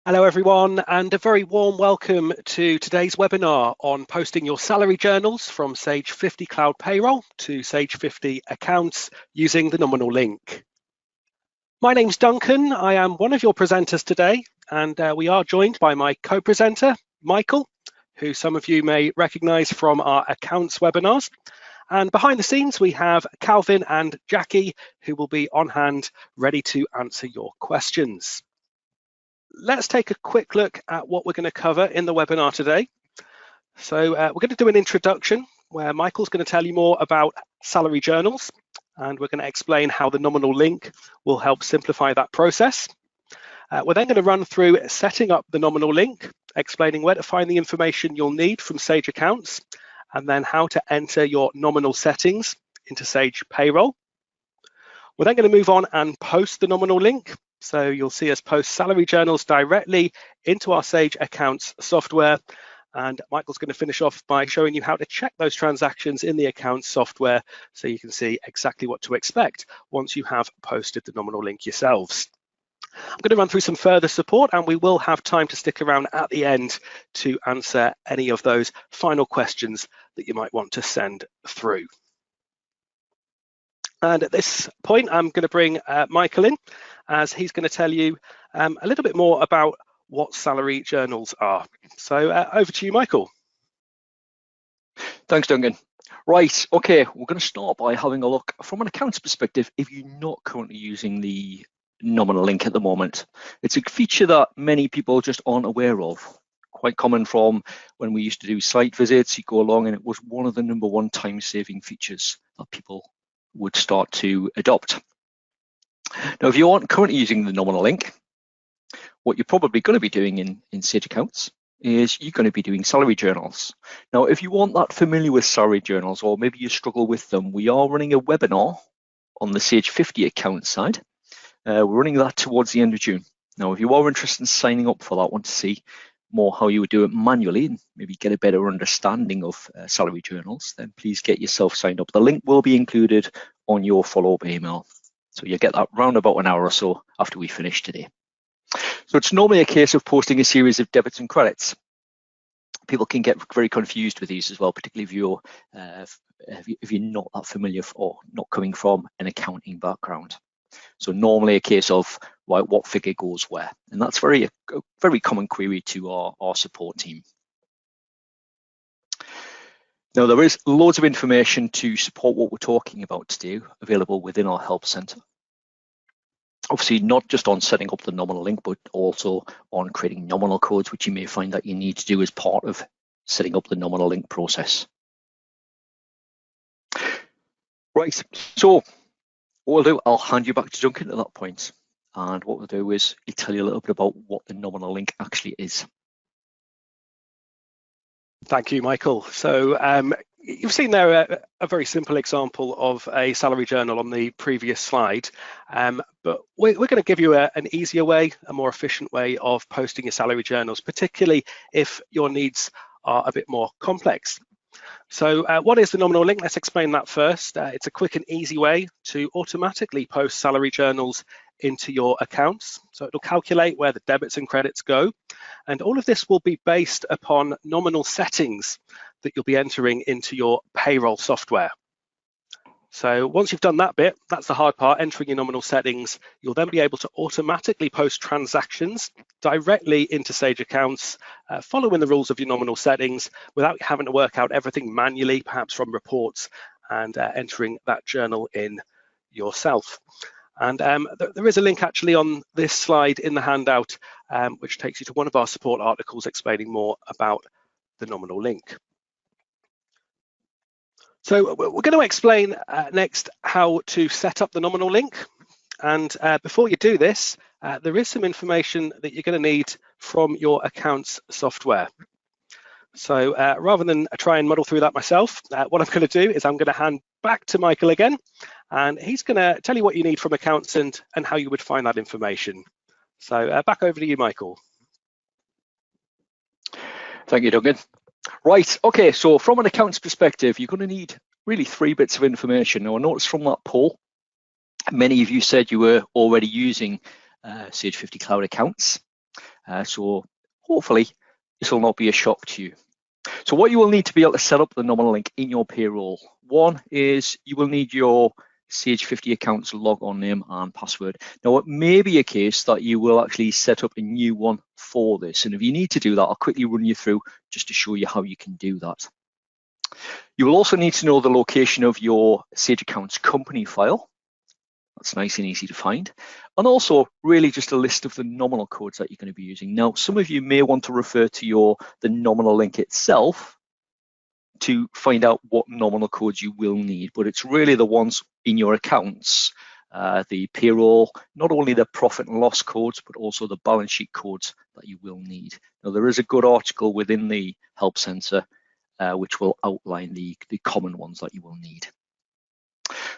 Hello everyone, and a very warm welcome to today's webinar on posting your salary journals from Sage 50 Cloud Payroll to Sage 50 Accounts using the Nominal Link. My name's Duncan, I am one of your presenters today, and we are joined by my co-presenter, Michael, who some of you may recognise from our Accounts webinars. And behind the scenes, we have Calvin and Jackie, who will be on hand, ready to answer your questions. Let's take a quick look at what we're going to cover in the webinar today. So we're going to do an introduction where Michael's going to tell you more about salary journals, and we're going to explain how the Nominal Link will help simplify that process. We're then going to run through setting up the Nominal Link, explaining where to find the information you'll need from Sage Accounts, and then how to enter your nominal settings into Sage Payroll. We're then going to move on and post the Nominal Link. So you'll see us post salary journals directly into our Sage Accounts software. And Michael's going to finish off by showing you how to check those transactions in the Accounts software so you can see exactly what to expect once you have posted the Nominal Link yourselves. I'm going to run through some further support, and we will have time to stick around at the end to answer any of those final questions that you might want to send through. And at this point, I'm going to bring Michael in, as he's going to tell you a little bit more about what salary journals are. So over to you, Michael. Thanks, Duncan. Right, okay, we're going to start by having a look from an accounts perspective if you're not currently using the Nominal Link at the moment. It's a feature that many people just aren't aware of. Quite common from when we used to do site visits, you go along and it was one of the #1 time-saving features that people would start to adopt. Now, if you aren't currently using the Nominal Link, what you're probably going to be doing in Sage Accounts is you're going to be doing salary journals. Now, if you aren't that familiar with salary journals, or maybe you struggle with them, we are running a webinar on the Sage 50 account side. We're running that towards the end of June. Now, if you are interested in signing up for that, want to see more how you would do it manually and maybe get a better understanding of salary journals, then please get yourself signed up. The link will be included on your follow-up email. So you'll get that round about an hour or so after we finish today. So it's normally a case of posting a series of debits and credits. People can get very confused with these as well, particularly if you're not that familiar or not coming from an accounting background. So normally a case of what figure goes where, and that's a very common query to our support team. Now, there is loads of information to support what we're talking about today available within our help center. Obviously, not just on setting up the Nominal Link, but also on creating nominal codes, which you may find that you need to do as part of setting up the Nominal Link process. Right, so what we'll do, I'll hand you back to Duncan at that point. And what we'll do is he'll tell you a little bit about what the Nominal Link actually is. Thank you, Michael. So you've seen there a very simple example of a salary journal on the previous slide, but we're going to give you an easier way, a more efficient way of posting your salary journals, particularly if your needs are a bit more complex. So what is the Nominal Link? Let's explain that first. It's a quick and easy way to automatically post salary journals into your accounts. So it'll calculate where the debits and credits go. And all of this will be based upon nominal settings that you'll be entering into your payroll software. So once you've done that bit, that's the hard part, entering your nominal settings, you'll then be able to automatically post transactions directly into Sage Accounts, following the rules of your nominal settings without having to work out everything manually, perhaps from reports, and entering that journal in yourself. And there is a link actually on this slide in the handout, which takes you to one of our support articles explaining more about the Nominal Link. So we're going to explain next how to set up the Nominal Link. And before you do this, there is some information that you're going to need from your accounts software. So rather than try and muddle through that myself, what I'm going to do is I'm going to hand back to Michael again, and he's going to tell you what you need from accounts and how you would find that information. So back over to you, Michael. Thank you, Duncan. Right, okay, so from an accounts perspective, you're going to need really 3 bits of information. Now, I noticed from that poll, many of you said you were already using Sage 50 Cloud Accounts. So hopefully this will not be a shock to you. So what you will need to be able to set up the nominal link in your payroll, one is you will need your Sage 50 account's log-on name and password. Now, it may be a case that you will actually set up a new one for this. And if you need to do that, I'll quickly run you through just to show you how you can do that. You will also need to know the location of your Sage account's company file. That's nice and easy to find. And also really just a list of the nominal codes that you're going to be using. Now, some of you may want to refer to the nominal link itself to find out what nominal codes you will need, but it's really the ones in your accounts, the payroll, not only the profit and loss codes, but also the balance sheet codes that you will need. Now, there is a good article within the Help Centre which will outline the common ones that you will need.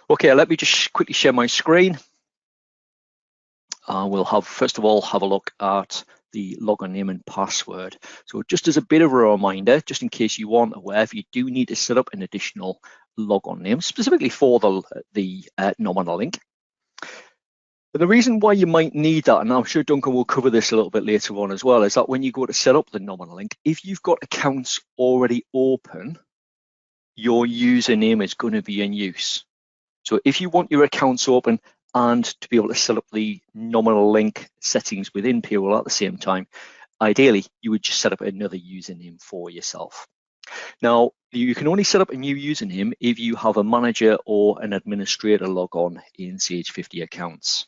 Okay, let me just quickly share my screen. We'll first of all have a look at the login name and password. So just as a bit of a reminder, just in case you aren't aware, if you do need to set up an additional logon name, specifically for the nominal link. But the reason why you might need that, and I'm sure Duncan will cover this a little bit later on as well, is that when you go to set up the nominal link, if you've got accounts already open, your username is going to be in use. So if you want your accounts open and to be able to set up the nominal link settings within Payroll at the same time, ideally, you would just set up another username for yourself. Now, you can only set up a new username if you have a manager or an administrator log on in Sage 50 accounts.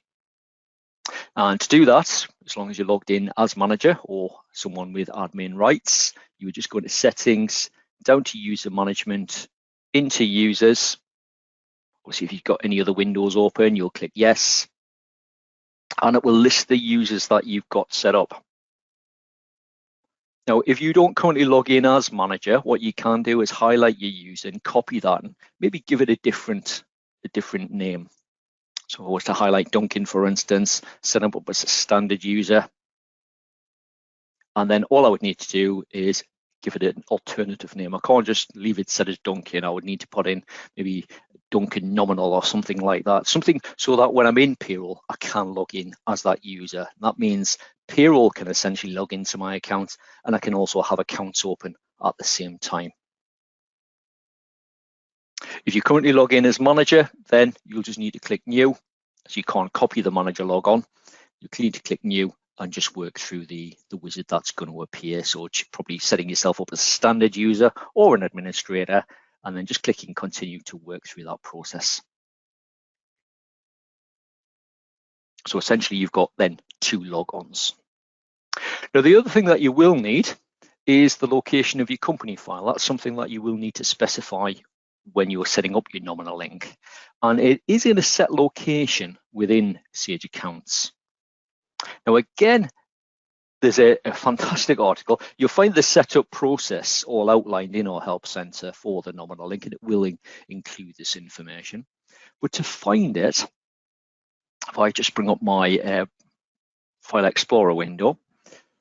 And to do that, as long as you're logged in as manager or someone with admin rights, you would just go into settings, down to user management, into users. Obviously, if you've got any other windows open, you'll click yes, and it will list the users that you've got set up. Now, if you don't currently log in as manager, what you can do is highlight your user and copy that and maybe give it a different name. So if I was to highlight Duncan, for instance, set him up as a standard user. And then all I would need to do is give it an alternative name. I can't just leave it set as Duncan. I would need to put in maybe Duncan nominal or something like that. Something so that when I'm in Payroll, I can log in as that user. That means Payroll can essentially log into my account, and I can also have accounts open at the same time. If you currently log in as manager, then you'll just need to click new. So you can't copy the manager logon. You need to click new and just work through the wizard that's going to appear. So it's probably setting yourself up as a standard user or an administrator, and then just clicking continue to work through that process. So essentially you've got then 2 logons. Now, the other thing that you will need is the location of your company file. That's something that you will need to specify when you're setting up your nominal link. And it is in a set location within Sage Accounts. Now, again, there's a fantastic article. You'll find the setup process all outlined in our Help Centre for the nominal link, and it will include this information. But to find it, if I just bring up my File Explorer window,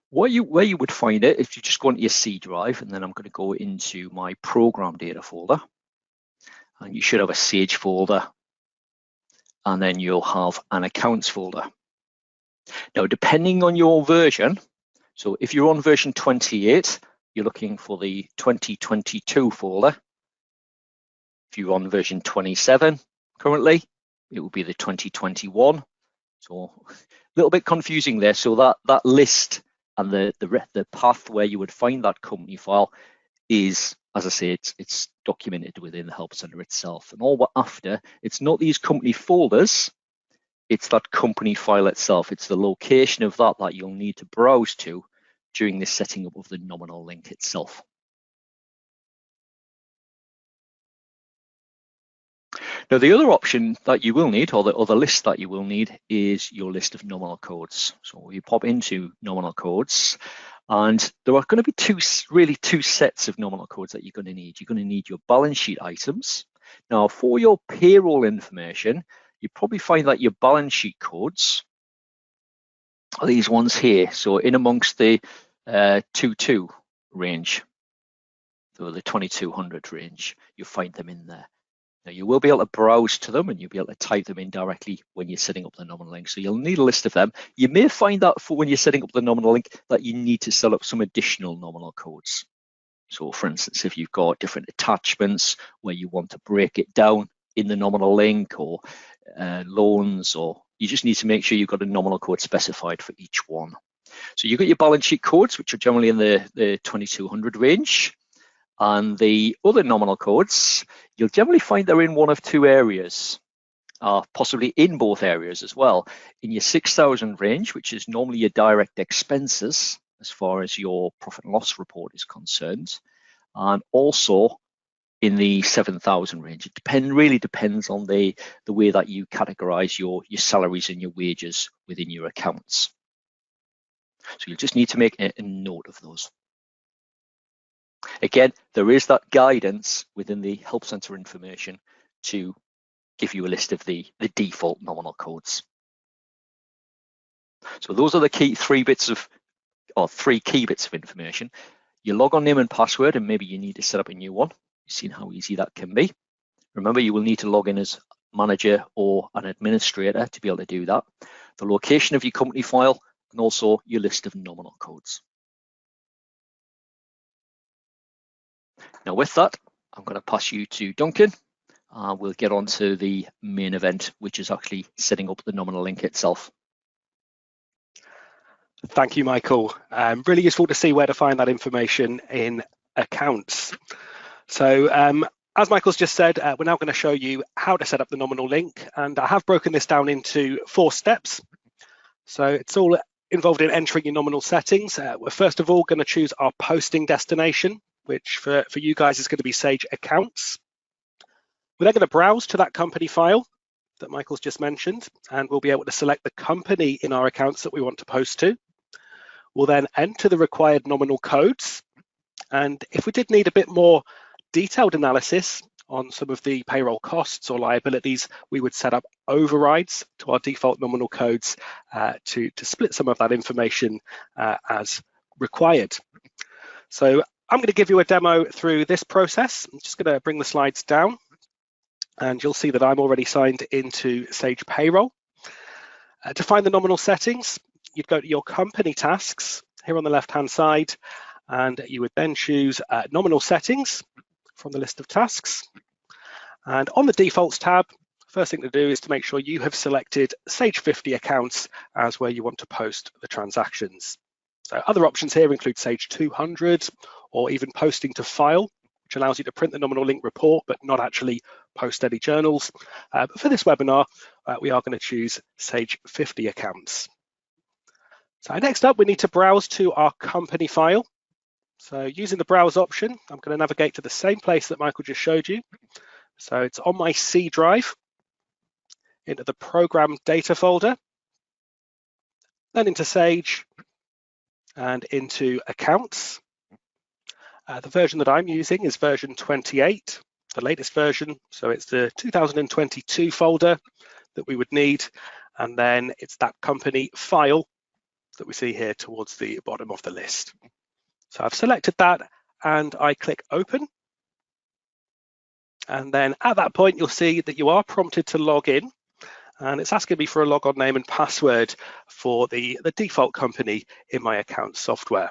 where you would find it, if you just go into your C drive, and then I'm going to go into my program data folder, and you should have a Sage folder, and then you'll have an accounts folder. Now, depending on your version, so if you're on version 28, you're looking for the 2022 folder. If you're on version 27 currently, it will be the 2021. So a little bit confusing there. So that list and the path where you would find that company file is, as I say, it's documented within the Help Centre itself. And all we're after, it's not these company folders, it's that company file itself. It's the location of that you'll need to browse to during the setting up of the nominal link itself. Now, the other option that you will need, or the other list that you will need, is your list of nominal codes. So you pop into nominal codes, and there are going to be two sets of nominal codes that you're going to need. You're going to need your balance sheet items. Now, for your payroll information, you probably find that your balance sheet codes are these ones here. So in amongst the 22 range, so the 2200 range, you'll find them in there. Now you will be able to browse to them and you'll be able to type them in directly when you're setting up the nominal link. So you'll need a list of them. You may find that for when you're setting up the nominal link that you need to set up some additional nominal codes. So for instance, if you've got different attachments where you want to break it down in the nominal link, or loans, or you just need to make sure you've got a nominal code specified for each one. So you've got your balance sheet codes, which are generally in the 2200 range. And the other nominal codes, you'll generally find they're in one of two areas, possibly in both areas as well. In your 6000 range, which is normally your direct expenses as far as your profit and loss report is concerned, and also in the 7000 range. It really depends on the way that you categorize your salaries and your wages within your accounts. So you'll just need to make a note of those. Again, there is that guidance within the Help Center information to give you a list of the default nominal codes. So those are the three key bits of information. Your logon name and password, and maybe you need to set up a new one. You've seen how easy that can be. Remember, you will need to log in as manager or an administrator to be able to do that. The location of your company file, and also your list of nominal codes. Now with that, I'm going to pass you to Duncan. We'll get on to the main event, which is actually setting up the nominal link itself. Thank you, Michael. Really useful to see where to find that information in accounts. So as Michael's just said, we're now going to show you how to set up the nominal link, and I have broken this down into 4 steps. So it's all involved in entering your nominal settings. We're first of all going to choose our posting destination, which for you guys is going to be Sage Accounts. We're then going to browse to that company file that Michael's just mentioned, and we'll be able to select the company in our accounts that we want to post to. We'll then enter the required nominal codes, and if we did need a bit more detailed analysis on some of the payroll costs or liabilities, we would set up overrides to our default nominal codes to split some of that information as required. So I'm going to give you a demo through this process. I'm just going to bring the slides down, and you'll see that I'm already signed into Sage Payroll. To find the nominal settings, you'd go to your company tasks here on the left-hand side, and you would then choose nominal settings from the list of tasks. And on the defaults tab, first thing to do is to make sure you have selected Sage 50 accounts as where you want to post the transactions. So other options here include Sage 200 or even posting to file, which allows you to print the nominal link report but not actually post any journals. But for this webinar, we are going to choose Sage 50 accounts. So next up, we need to browse to our company file. So using the browse option, I'm going to navigate to the same place that Michael just showed you. So it's on my C drive, into the program data folder, then into Sage and into accounts. The version that I'm using is version 28, the latest version. So it's the 2022 folder that we would need. And then it's that company file that we see here towards the bottom of the list. So I've selected that and I click open. And then at that point, you'll see that you are prompted to log in, and it's asking me for a logon name and password for the default company in my account software.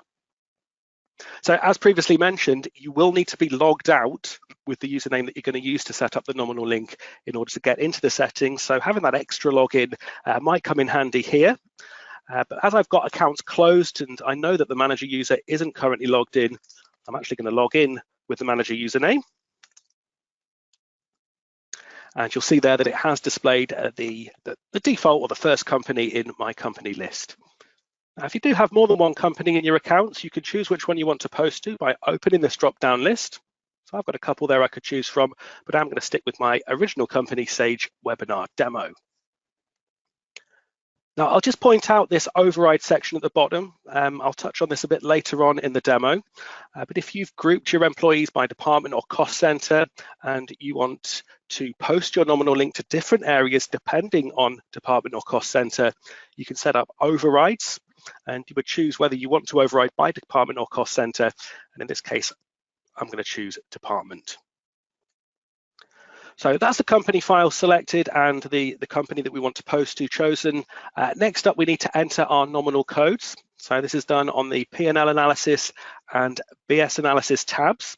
So as previously mentioned, you will need to be logged out with the username that you're going to use to set up the nominal link in order to get into the settings. So having that extra login might come in handy here. But as I've got accounts closed and I know that the manager user isn't currently logged in, I'm actually going to log in with the manager username. And you'll see there that it has displayed the default or the first company in my company list. Now, if you do have more than one company in your accounts, you can choose which one you want to post to by opening this drop-down list. So I've got a couple there I could choose from, but I'm going to stick with my original company, Sage Webinar Demo. Now, I'll just point out this override section at the bottom. I'll touch on this a bit later on in the demo. But if you've grouped your employees by department or cost center and you want to post your nominal link to different areas depending on department or cost center, you can set up overrides, and you would choose whether you want to override by department or cost center. And in this case, I'm going to choose department. So that's the company file selected and the company that we want to post to chosen. Next up, we need to enter our nominal codes. So this is done on the P&L analysis and BS analysis tabs.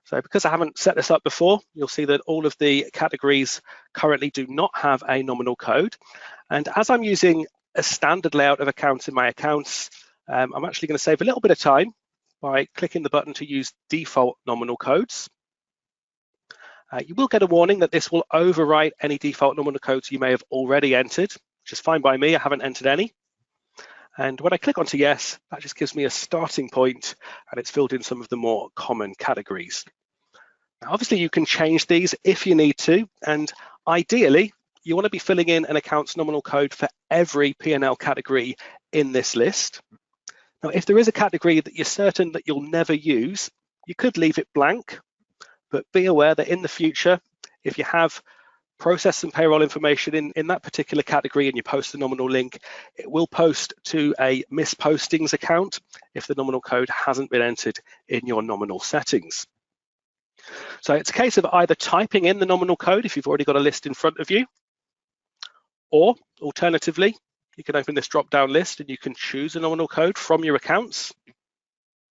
So because I haven't set this up before, you'll see that all of the categories currently do not have a nominal code. And as I'm using a standard layout of accounts in my accounts, I'm actually going to save a little bit of time by clicking the button to use default nominal codes. You will get a warning that this will overwrite any default nominal codes you may have already entered, which is fine by me. I haven't entered any. And when I click onto yes, that just gives me a starting point, and it's filled in some of the more common categories. Now, obviously, you can change these if you need to, and ideally, you want to be filling in an account's nominal code for every P&L category in this list. Now, if there is a category that you're certain that you'll never use, you could leave it blank. But be aware that in the future, if you have process and payroll information in that particular category and you post the nominal link, it will post to a mispostings account if the nominal code hasn't been entered in your nominal settings. So it's a case of either typing in the nominal code if you've already got a list in front of you, or alternatively, you can open this drop-down list and you can choose a nominal code from your accounts,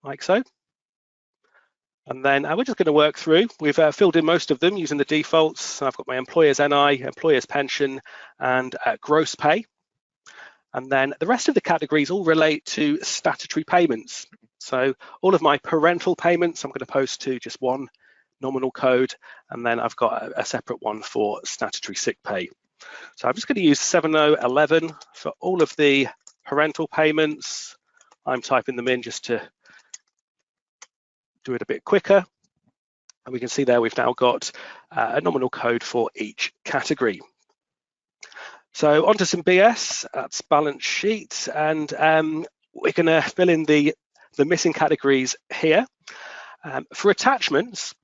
like so. And then we're just going to work through. We've filled in most of them using the defaults. So I've got my employer's NI, employer's pension, and gross pay. And then the rest of the categories all relate to statutory payments. So all of my parental payments, I'm going to post to just one nominal code. And then I've got a separate one for statutory sick pay. So I'm just going to use 7011 for all of the parental payments. I'm typing them in just to do it a bit quicker, and we can see there we've now got a nominal code for each category. So onto some BS, that's balance sheet, and we're going to fill in the missing categories here. For attachments,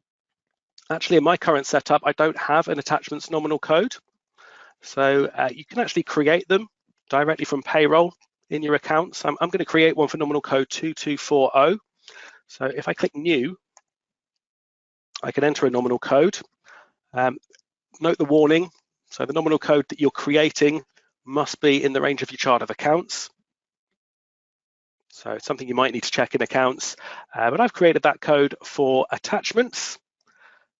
actually in my current setup, I don't have an attachments nominal code, so you can actually create them directly from Payroll in your accounts. I'm going to create one for nominal code 2240. So if I click new, I can enter a nominal code. Note the warning. So the nominal code that you're creating must be in the range of your chart of accounts. So it's something you might need to check in accounts. But I've created that code for attachments,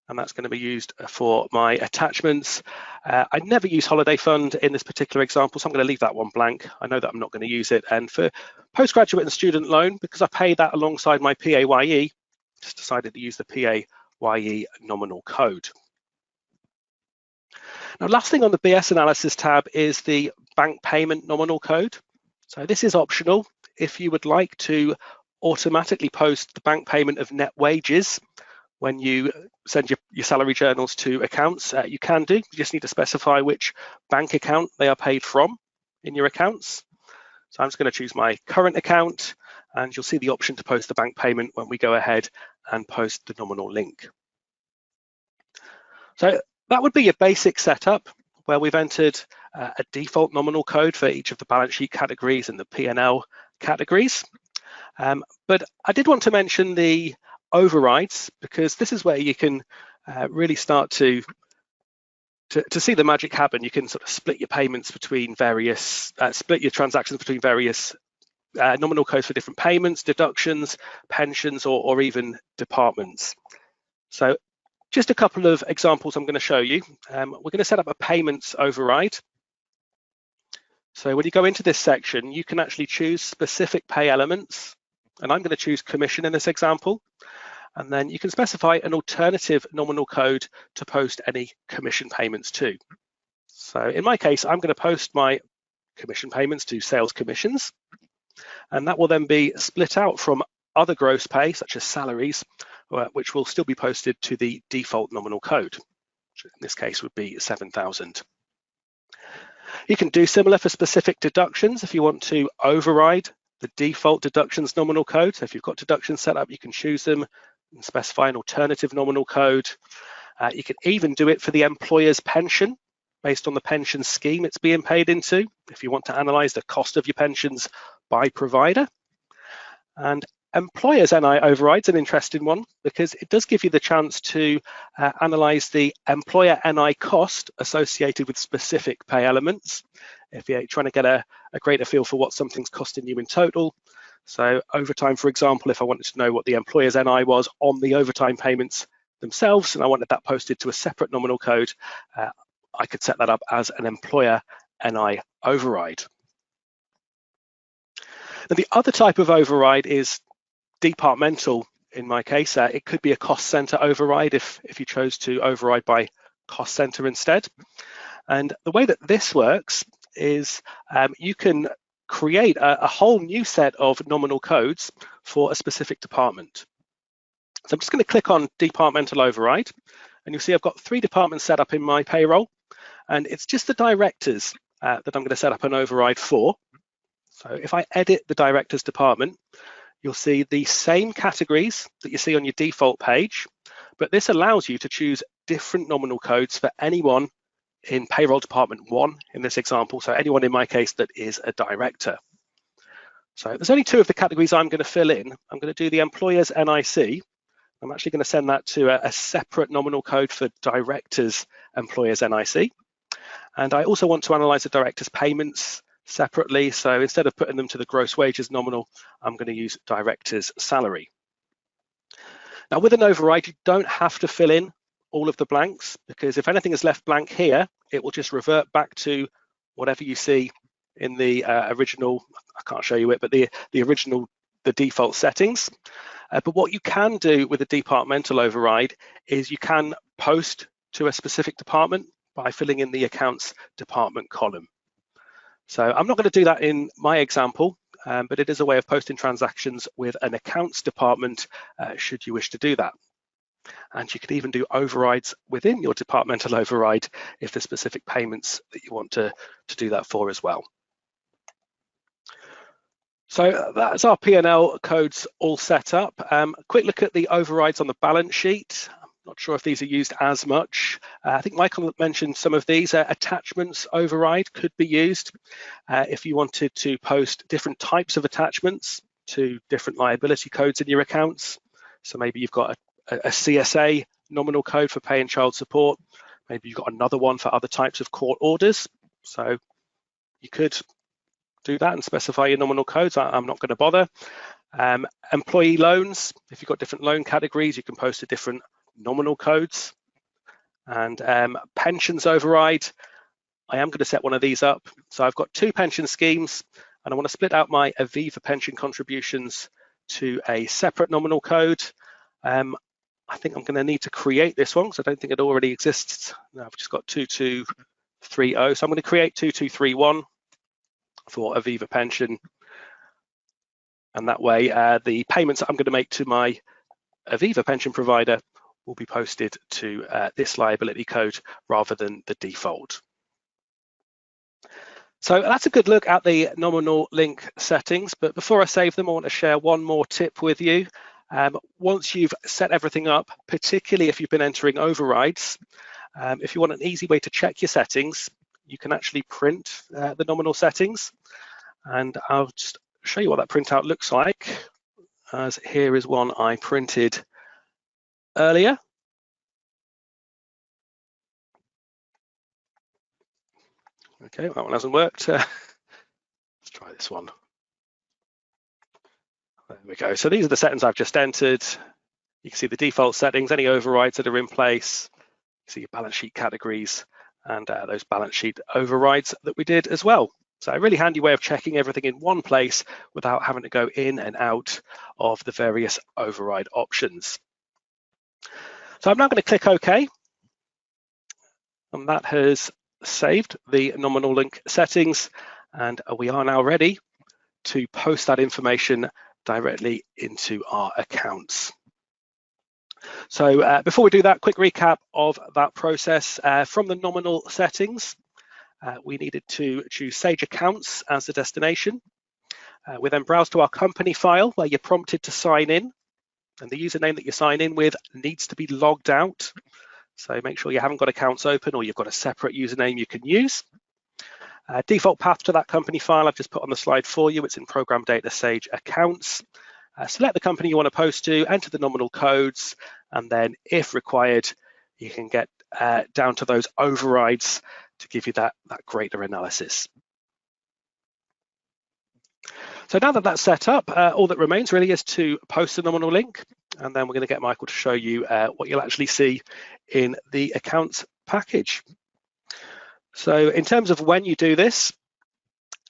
and that's going to be used for my attachments. I never use holiday fund in this particular example, so I'm going to leave that one blank. I know that I'm not going to use it. And for postgraduate and student loan, because I pay that alongside my PAYE, just decided to use the PAYE nominal code. Now, last thing on the BS analysis tab is the bank payment nominal code. So this is optional. If you would like to automatically post the bank payment of net wages when you send your salary journals to accounts, you can do. You just need to specify which bank account they are paid from in your accounts. So I'm just going to choose my current account, and you'll see the option to post the bank payment when we go ahead and post the nominal link. So that would be your basic setup, where we've entered a default nominal code for each of the balance sheet categories and the P&L categories. But I did want to mention the overrides, because this is where you can really start to see the magic happen. You can sort of split your payments between various, split your transactions between various nominal codes for different payments, deductions, pensions, or even departments. So just a couple of examples I'm going to show you. We're going to set up a payments override. So when you go into this section, you can actually choose specific pay elements, and I'm going to choose commission in this example. And then you can specify an alternative nominal code to post any commission payments to. So in my case, I'm going to post my commission payments to sales commissions, and that will then be split out from other gross pay, such as salaries, which will still be posted to the default nominal code, which in this case would be 7,000. You can do similar for specific deductions if you want to override the default deductions nominal code. So if you've got deductions set up, you can choose them and specify an alternative nominal code. You can even do it for the employer's pension based on the pension scheme it's being paid into, if you want to analyze the cost of your pensions by provider. And Employer's NI override's an interesting one because it does give you the chance to analyse the employer NI cost associated with specific pay elements. If you're trying to get a greater feel for what something's costing you in total. So overtime, for example, if I wanted to know what the employer's NI was on the overtime payments themselves, and I wanted that posted to a separate nominal code, I could set that up as an employer NI override. Now, the other type of override is departmental. In my case, it could be a cost center override if you chose to override by cost center instead. And the way that this works is you can create a whole new set of nominal codes for a specific department. So I'm just going to click on departmental override, and you'll see I've got 3 departments set up in my payroll, and it's just the directors that I'm going to set up an override for. So if I edit the directors department, you'll see the same categories that you see on your default page, but this allows you to choose different nominal codes for anyone in payroll department 1 in this example, so anyone in my case that is a director. So there's only 2 of the categories I'm going to fill in. I'm going to do the employer's NIC. I'm actually going to send that to a separate nominal code for directors employer's NIC. And I also want to analyze the director's payments separately. So instead of putting them to the gross wages nominal, I'm going to use director's salary. Now with an override, you don't have to fill in all of the blanks, because if anything is left blank here, it will just revert back to whatever you see in the original, I can't show you it, but the default settings. But what you can do with a departmental override is you can post to a specific department by filling in the accounts department column. So I'm not going to do that in my example, but it is a way of posting transactions with an accounts department should you wish to do that. And you can even do overrides within your departmental override if there's specific payments that you want to do that for as well. So that's our P&L codes all set up. Quick look at the overrides on the balance sheet. I'm not sure if these are used as much. I think Michael mentioned some of these. Attachments override could be used if you wanted to post different types of attachments to different liability codes in your accounts. So maybe you've got a CSA nominal code for pay and child support. Maybe you've got another one for other types of court orders. So you could do that and specify your nominal codes. I'm not going to bother. Employee loans, if you've got different loan categories, you can post to different nominal codes. And pensions override, I am going to set one of these up. So I've got 2 pension schemes, and I want to split out my Aviva pension contributions to a separate nominal code. I think I'm going to need to create this one because I don't think it already exists. No, I've just got 2230, so I'm going to create 2231 for Aviva pension, and that way the payments that I'm going to make to my Aviva pension provider will be posted to this liability code rather than the default. So that's a good look at the nominal link settings, but before I save them, I want to share one more tip with you. Once you've set everything up, particularly if you've been entering overrides, if you want an easy way to check your settings, you can actually print the nominal settings, and I'll just show you what that printout looks like, as here is one I printed earlier. Okay, that one hasn't worked. Let's try this one. There we go. So these are the settings I've just entered. You can see the default settings, any overrides that are in place. You see your balance sheet categories and those balance sheet overrides that we did as well. So a really handy way of checking everything in one place without having to go in and out of the various override options. So I'm now going to click OK, and that has saved the nominal link settings, and we are now ready to post that information directly into our accounts. So before we do that, quick recap of that process. From the nominal settings, we needed to choose Sage Accounts as the destination. We then browse to our company file where you're prompted to sign in, and the username that you sign in with needs to be logged out. So make sure you haven't got accounts open or you've got a separate username you can use. Default path to that company file I've just put on the slide for you. It's in Program Data Sage Accounts. select the company you want to post to, enter the nominal codes, and then if required, you can get down to those overrides to give you that greater analysis. So now that that's set up, all that remains really is to post the nominal link, and then we're going to get Michael to show you what you'll actually see in the accounts package. So in terms of when you do this,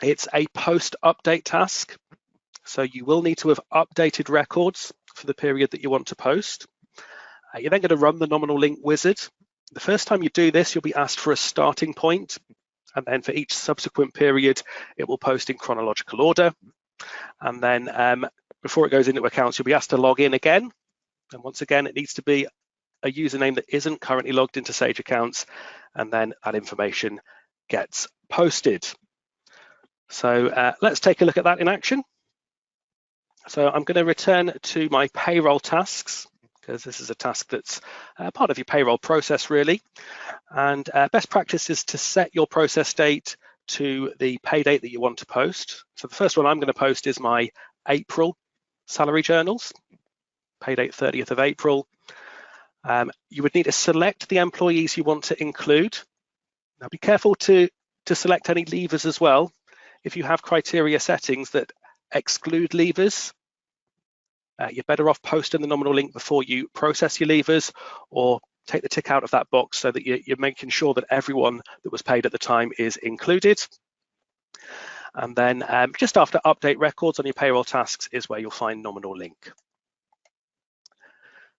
it's a post update task. So you will need to have updated records for the period that you want to post. You're then going to run the nominal link wizard. The first time you do this, you'll be asked for a starting point, and then for each subsequent period, it will post in chronological order. And then before it goes into accounts, you'll be asked to log in again. And once again, it needs to be a username that isn't currently logged into Sage Accounts, and then that information gets posted. So let's take a look at that in action. So I'm going to return to my payroll tasks, because this is a task that's part of your payroll process really. And best practice is to set your process date to the pay date that you want to post. So the first one I'm going to post is my April salary journals, pay date 30th of April. You would need to select the employees you want to include. Now be careful to select any leavers as well. If you have criteria settings that exclude leavers, you're better off posting the nominal link before you process your leavers, or take the tick out of that box so that you're making sure that everyone that was paid at the time is included. And then just after update records on your payroll tasks is where you'll find nominal link.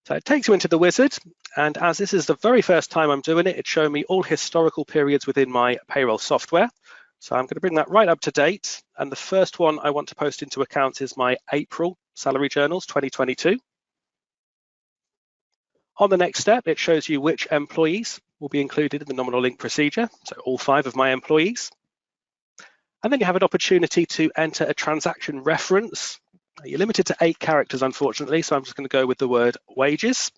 So it takes you into the wizard, and as this is the very first time I'm doing it, it's showing me all historical periods within my payroll software. So I'm going to bring that right up to date, and the first one I want to post into accounts is my April salary journals 2022. On the next step, it shows you which employees will be included in the nominal link procedure, so all 5 of my employees. And then you have an opportunity to enter a transaction reference. You're limited to 8 characters, unfortunately, so I'm just going to go with the word wages.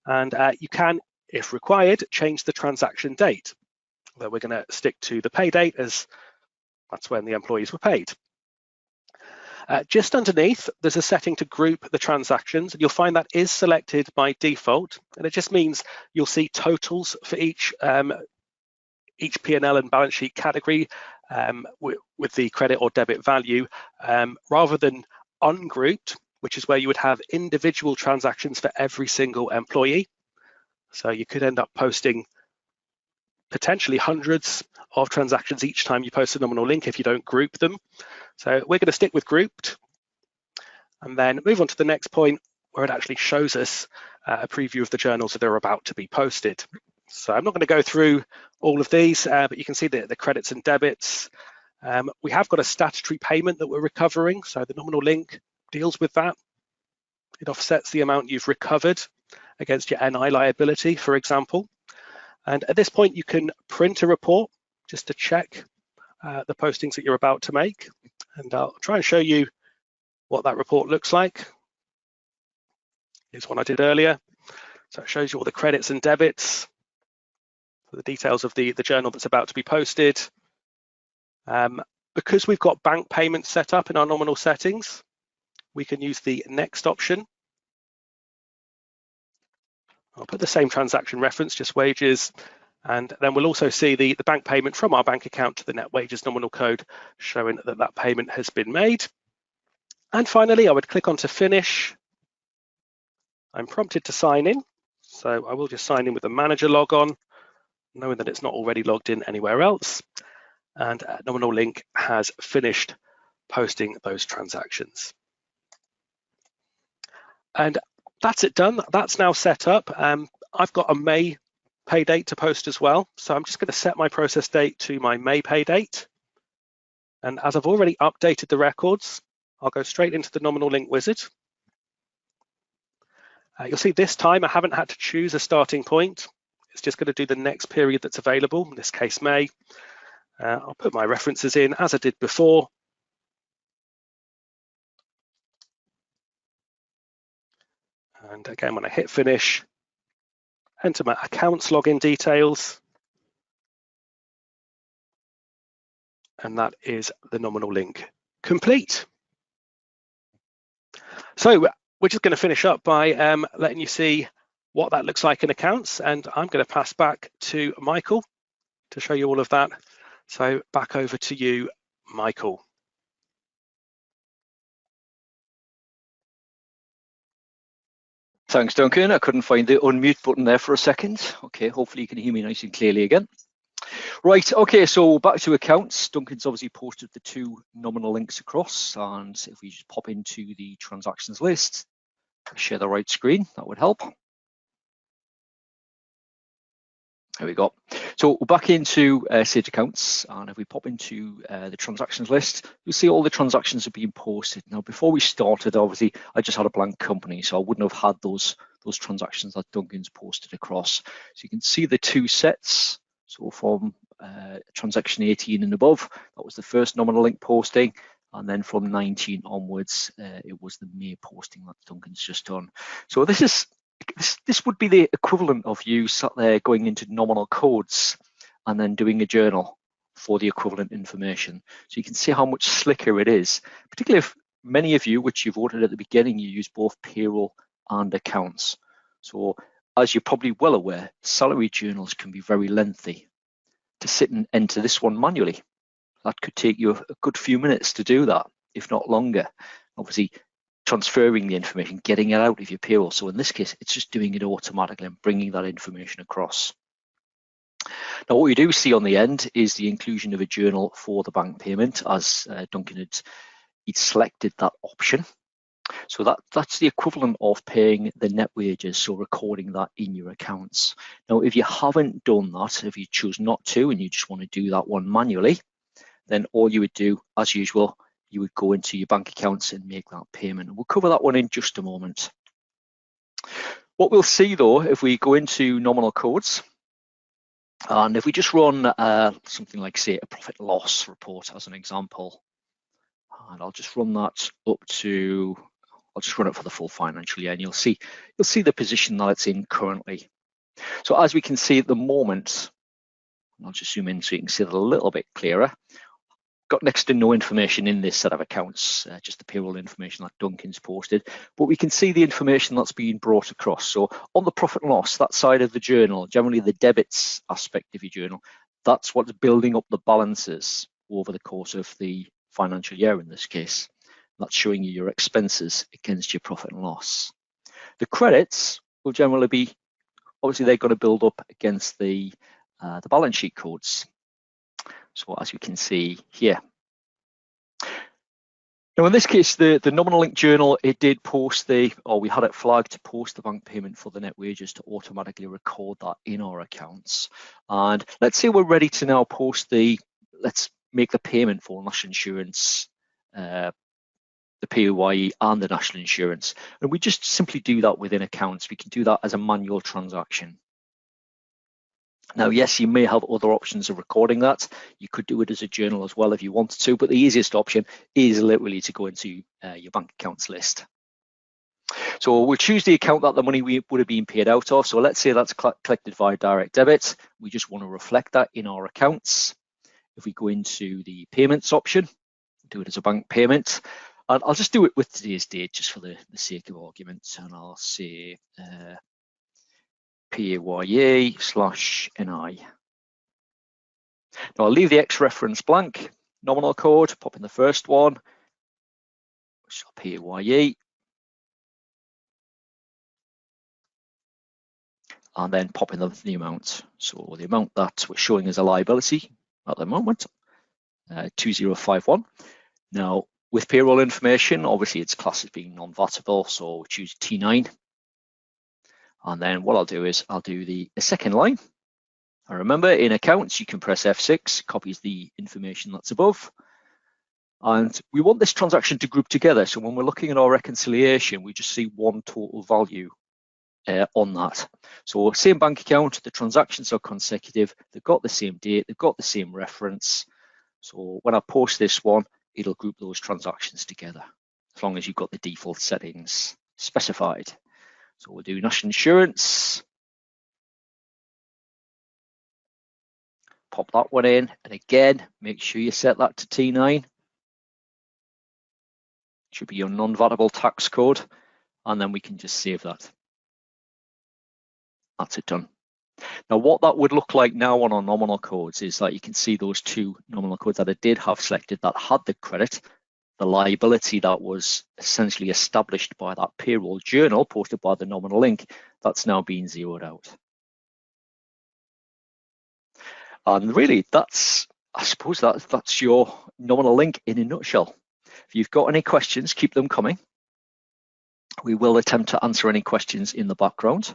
And you can, if required, change the transaction date. Although we're going to stick to the pay date, as that's when the employees were paid. Just underneath, there's a setting to group the transactions, and you'll find that is selected by default, and it just means you'll see totals for each P&L and balance sheet category with the credit or debit value, rather than ungrouped, which is where you would have individual transactions for every single employee. So you could end up posting potentially hundreds of transactions each time you post a nominal link if you don't group them. So we're going to stick with grouped, and then move on to the next point where it actually shows us a preview of the journals that are about to be posted. So I'm not going to go through all of these, but you can see the credits and debits. We have got a statutory payment that we're recovering, so the nominal link deals with that. It offsets the amount you've recovered against your NI liability, for example. And at this point, you can print a report just to check the postings that you're about to make. And I'll try and show you what that report looks like. Here's one I did earlier. So it shows you all the credits and debits, the details of the journal that's about to be posted. Because we've got bank payments set up in our nominal settings, we can use the next option. I'll put the same transaction reference, just wages, and then we'll also see the bank payment from our bank account to the net wages nominal code, showing that that payment has been made. And finally, I would click on to finish. I'm prompted to sign in, so I will just sign in with the manager log on, knowing that it's not already logged in anywhere else. And Nominal Link has finished posting those transactions. And that's it done. That's now set up. I've got a May pay date to post as well. So I'm just going to set my process date to my May pay date. And as I've already updated the records, I'll go straight into the Nominal Link wizard. You'll see this time I haven't had to choose a starting point. It's just going to do the next period that's available, in this case May. I'll put my references in as I did before. And again, when I hit finish, enter my accounts login details. And that is the Nominal Link complete. So we're just going to finish up by letting you see what that looks like in accounts, and I'm going to pass back to Michael to show you all of that. So back over to you, Michael. Thanks, Duncan. I couldn't find the unmute button there for a second. Okay, hopefully you can hear me nice and clearly again. Right, okay, so back to accounts. Duncan's obviously posted the two nominal links across, and if we just pop into the transactions list, share the right screen, that would help. There we go. So we're back into Sage Accounts, and if we pop into the transactions list, you'll see all the transactions are being posted. Now, before we started, obviously, I just had a blank company, so I wouldn't have had those transactions that Duncan's posted across. So you can see the two sets. So from transaction 18 and above, that was the first nominal link posting, and then from 19 onwards, it was the May posting that Duncan's just done. So this would be the equivalent of you sat there going into nominal codes and then doing a journal for the equivalent information. So you can see how much slicker it is, particularly if many of you, which you voted at the beginning, you use both payroll and accounts. So as you're probably well aware, salary journals can be very lengthy. To sit and enter this one manually, that could take you a good few minutes to do that, if not longer. Obviously, transferring the information, getting it out of your payroll. So in this case, it's just doing it automatically and bringing that information across. Now, what we do see on the end is the inclusion of a journal for the bank payment, as Duncan had selected that option. So that's the equivalent of paying the net wages, so recording that in your accounts. Now, if you haven't done that, if you choose not to and you just want to do that one manually, then all you would do, as usual, you would go into your bank accounts and make that payment. We'll cover that one in just a moment. What we'll see though, if we go into nominal codes, and if we just run something like, say, a profit loss report as an example, and I'll just run that up to, I'll just run it for the full financial year, and you'll see the position that it's in currently. So as we can see at the moment, I'll just zoom in so you can see that a little bit clearer. Got next to no information in this set of accounts, just the payroll information that Duncan's posted, but we can see the information that's being brought across. So on the profit and loss, that side of the journal, generally the debits aspect of your journal, that's what's building up the balances over the course of the financial year in this case. That's showing you your expenses against your profit and loss. The credits will generally be, obviously they're going to build up against the balance sheet codes. So as you can see here. Now in this case, the Nominal Link journal, it did post we had it flagged to post the bank payment for the net wages to automatically record that in our accounts. And let's say we're ready to now post let's make the payment for national insurance, the PAYE and the national insurance. And we just simply do that within accounts. We can do that as a manual transaction. Now, yes, you may have other options of recording that. You could do it as a journal as well if you wanted to, but the easiest option is literally to go into your bank accounts list. So we'll choose the account that the money would have been paid out of. So let's say that's collected via direct debit. We just want to reflect that in our accounts. If we go into the payments option, do it as a bank payment. And I'll just do it with today's date just for the sake of argument. And I'll say PAYE/NI. Now I'll leave the X reference blank, nominal code, pop in the first one, which is PAYE, and then pop in the amount. So the amount that we're showing as a liability at the moment, 2051. Now with payroll information, obviously it's classed as being non-vatable, so we'll choose T9. And then what I'll do is I'll do the second line. And remember, in accounts, you can press F6, copies the information that's above. And we want this transaction to group together. So when we're looking at our reconciliation, we just see one total value on that. So same bank account, the transactions are consecutive. They've got the same date, they've got the same reference. So when I post this one, it'll group those transactions together, as long as you've got the default settings specified. So we'll do national insurance. Pop that one in, and again, make sure you set that to T9. should be your non-vatable tax code, and then we can just save that. That's it done. Now, what that would look like now on our nominal codes is that you can see those two nominal codes that I did have selected that had the credit, the liability that was essentially established by that payroll journal posted by the nominal link, that's now being zeroed out. And really, I suppose that's your nominal link in a nutshell. If you've got any questions, keep them coming. We will attempt to answer any questions in the background.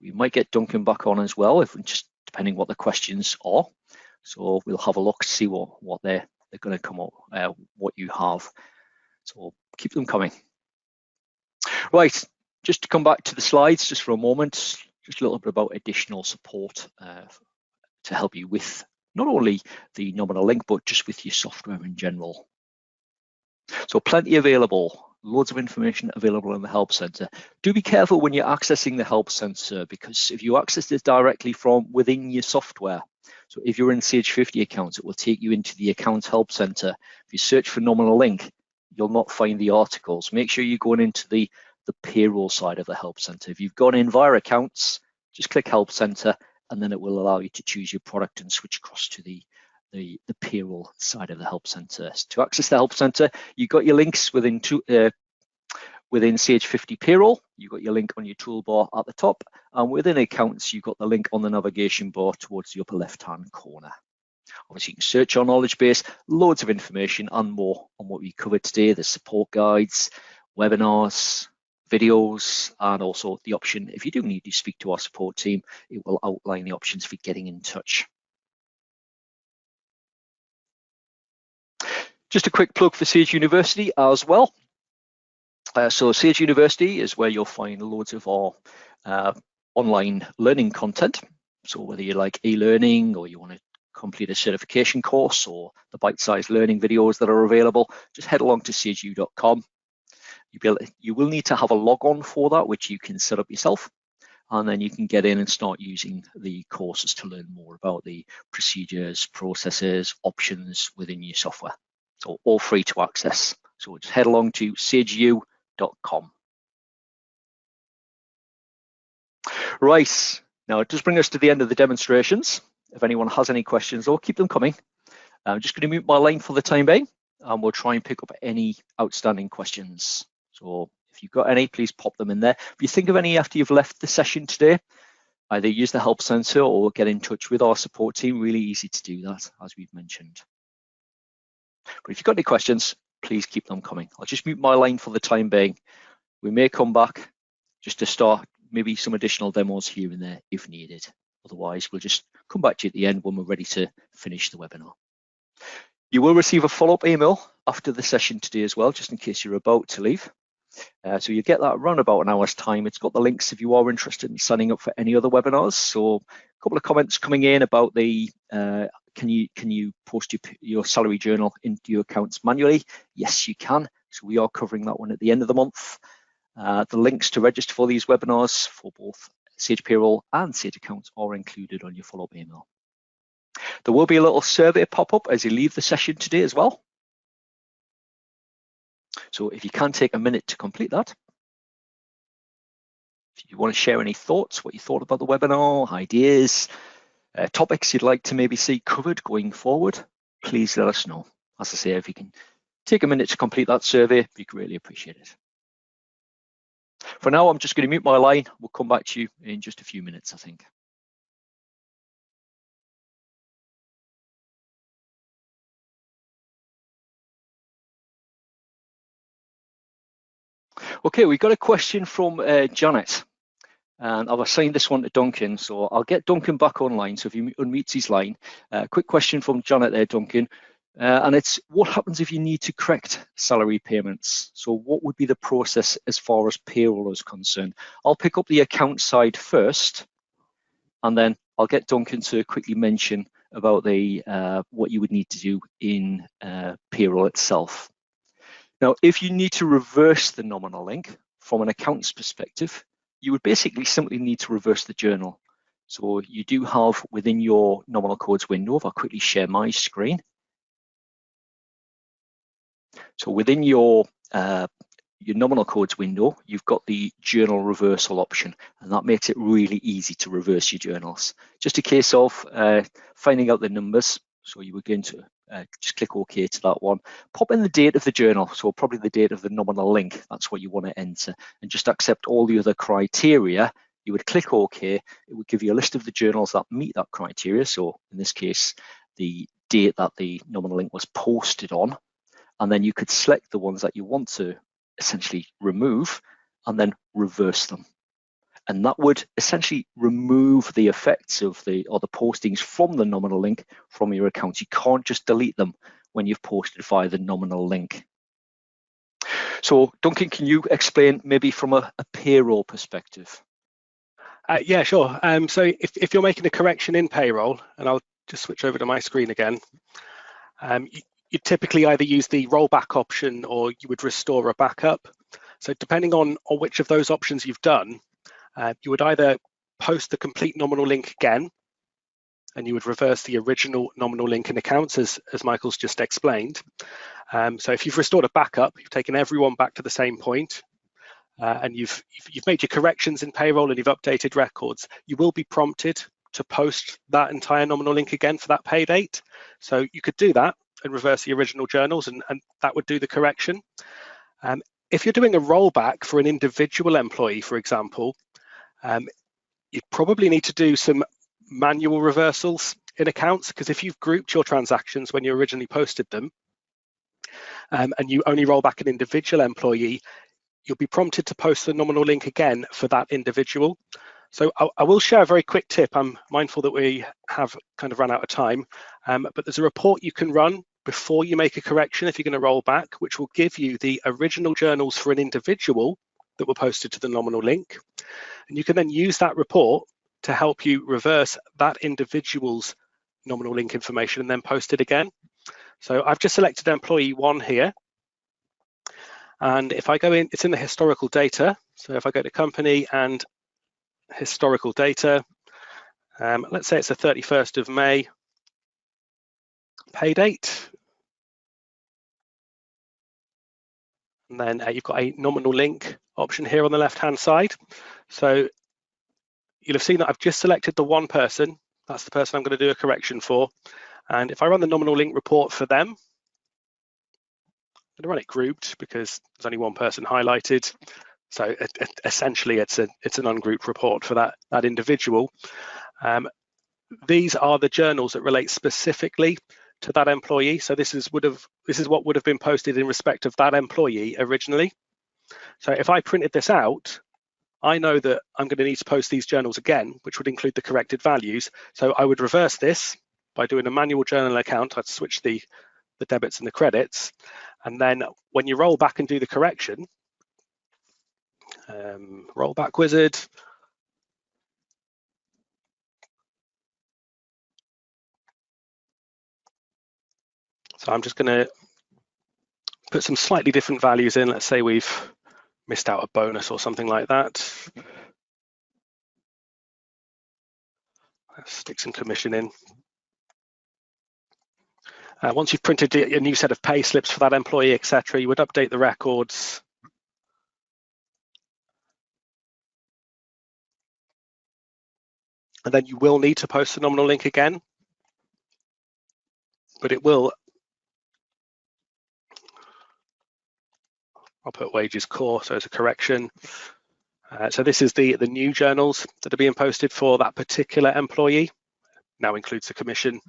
We might get Duncan back on as well, if just depending what the questions are. So we'll have a look, see what they're going to come up, what you have. So keep them coming. Right, just to come back to the slides just for a moment, just a little bit about additional support to help you with not only the nominal link, but just with your software in general. So plenty available. Loads of information available in the Help Center. Do be careful when you're accessing the Help Center, because if you access this directly from within your software, so if you're in Sage 50 accounts, it will take you into the Accounts Help Center. If you search for Nominal Link, you'll not find the articles. Make sure you're going into the payroll side of the Help Center. If you've gone in via accounts, just click Help Center, and then it will allow you to choose your product and switch across to the payroll side of the Help Center. To access the Help Center, you've got your links within Sage 50 Payroll. You've got your link on your toolbar at the top, and within accounts, you've got the link on the navigation bar towards the upper left-hand corner. Obviously, you can search our knowledge base, loads of information and more on what we covered today, the support guides, webinars, videos, and also the option, if you do need to speak to our support team, it will outline the options for getting in touch. Just a quick plug for Sage University as well. So Sage University is where you'll find loads of our online learning content. So whether you like e-learning or you want to complete a certification course or the bite-sized learning videos that are available, just head along to sageu.com. You will need to have a log-on for that, which you can set up yourself. And then you can get in and start using the courses to learn more about the procedures, processes, options within your software. So all free to access. So just head along to sageu.com. Right, now it does bring us to the end of the demonstrations. If anyone has any questions, keep them coming. I'm just going to mute my line for the time being, and we'll try and pick up any outstanding questions. So if you've got any, please pop them in there. If you think of any after you've left the session today, either use the Help Center or get in touch with our support team. Really easy to do that, as we've mentioned. But if you've got any questions, please keep them coming. I'll just mute my line for the time being. We may come back just to start maybe some additional demos here and there if needed. Otherwise, we'll just come back to you at the end when we're ready to finish the webinar. You will receive a follow-up email after the session today as well, just in case you're about to leave. So you get that around about an hour's time. It's got the links if you are interested in signing up for any other webinars. So a couple of comments coming in about the can you post your salary journal into your accounts manually? Yes, you can. So we are covering that one at the end of the month. The links to register for these webinars for both Sage Payroll and Sage Accounts are included on your follow-up email. There will be a little survey pop-up as you leave the session today as well. So if you can take a minute to complete that. If you want to share any thoughts, what you thought about the webinar, ideas, topics you'd like to maybe see covered going forward, please let us know. As I say, if you can take a minute to complete that survey, we greatly appreciate it. For now, I'm just going to mute my line. We'll come back to you in just a few minutes, I think. Okay, we've got a question from Janet, and I've assigned this one to Duncan, so I'll get Duncan back online. So if he unmutes his line, quick question from Janet there, Duncan, and it's what happens if you need to correct salary payments? So what would be the process as far as payroll is concerned? I'll pick up the account side first, and then I'll get Duncan to quickly mention about the what you would need to do in payroll itself. Now, if you need to reverse the nominal link from an account's perspective, you would basically simply need to reverse the journal. So you do have within your nominal codes window, if I quickly share my screen. So within your your nominal codes window, you've got the journal reversal option, and that makes it really easy to reverse your journals. Just a case of finding out the numbers. So you were going to just click OK to that one. Pop in the date of the journal, so probably the date of the nominal link. That's what you want to enter, and just accept all the other criteria. You would click OK. It would give you a list of the journals that meet that criteria. So in this case, the date that the nominal link was posted on, and then you could select the ones that you want to essentially remove and then reverse them. And that would essentially remove the effects of the postings from the nominal link from your account. You can't just delete them when you've posted via the nominal link. So Duncan, can you explain maybe from a payroll perspective? Yeah, sure. So if you're making a correction in payroll, and I'll just switch over to my screen again, you typically either use the rollback option or you would restore a backup. So depending on which of those options you've done, you would either post the complete nominal link again, and you would reverse the original nominal link in accounts, as Michael's just explained. So if you've restored a backup, you've taken everyone back to the same point, and you've made your corrections in payroll and you've updated records, you will be prompted to post that entire nominal link again for that pay date. So you could do that and reverse the original journals, and that would do the correction. If you're doing a rollback for an individual employee, for example, you probably need to do some manual reversals in accounts, because if you've grouped your transactions when you originally posted them, and you only roll back an individual employee, you'll be prompted to post the nominal link again for that individual. So I will share a very quick tip. I'm mindful that we have kind of run out of time, but there's a report you can run before you make a correction if you're going to roll back, which will give you the original journals for an individual that were posted to the nominal link. And you can then use that report to help you reverse that individual's nominal link information and then post it again. So I've just selected employee 1 here. And if I go in, it's in the historical data. So if I go to company and historical data, let's say it's the 31st of May pay date. And then you've got a nominal link option here on the left-hand side. So you'll have seen that I've just selected the one person. That's the person I'm going to do a correction for. And if I run the nominal link report for them, I'm going to run it grouped because there's only one person highlighted. So essentially, it's an ungrouped report for that individual. These are the journals that relate specifically to that employee. So this is what would have been posted in respect of that employee originally. So if I printed this out, I know that I'm going to need to post these journals again, which would include the corrected values. So I would reverse this by doing a manual journal account. I'd switch the debits and the credits. And then when you roll back and do the correction, rollback wizard. So I'm just going to put some slightly different values in. Let's say we've missed out a bonus or something like that. Let's stick some commission in. Once you've printed a new set of pay slips for that employee, etc., you would update the records. And then you will need to post the nominal link again, but it will. I'll put wages core, so as a correction. So this is the new journals that are being posted for that particular employee. Now includes the commission.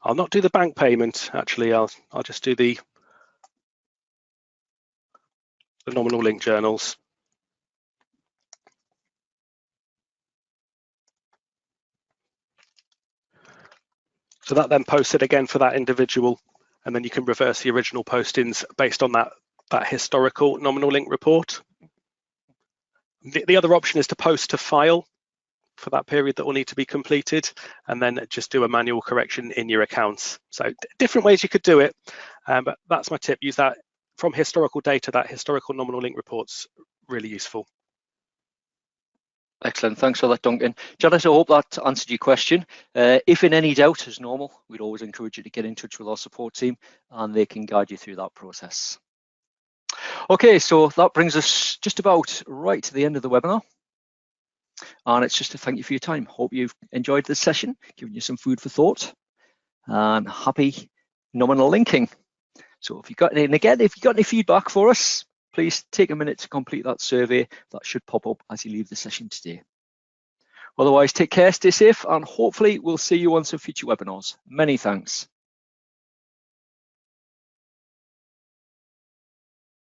I'll not do the bank payment, actually. I'll just do the nominal link journals. So that then posts it again for that individual, and then you can reverse the original postings based on that historical nominal link report. The other option is to post to file for that period that will need to be completed, and then just do a manual correction in your accounts. So different ways you could do it, but that's my tip. Use that from historical data. That historical nominal link report's really useful. Excellent. Thanks for that, Duncan. Janice, I hope that answered your question. If in any doubt, as normal, we'd always encourage you to get in touch with our support team and they can guide you through that process. Okay, so that brings us just about right to the end of the webinar. And it's just to thank you for your time. Hope you've enjoyed this session, given you some food for thought, and happy nominal linking. So if you've got any feedback for us, please take a minute to complete that survey. That should pop up as you leave the session today. Otherwise, take care, stay safe, and hopefully we'll see you on some future webinars. Many thanks.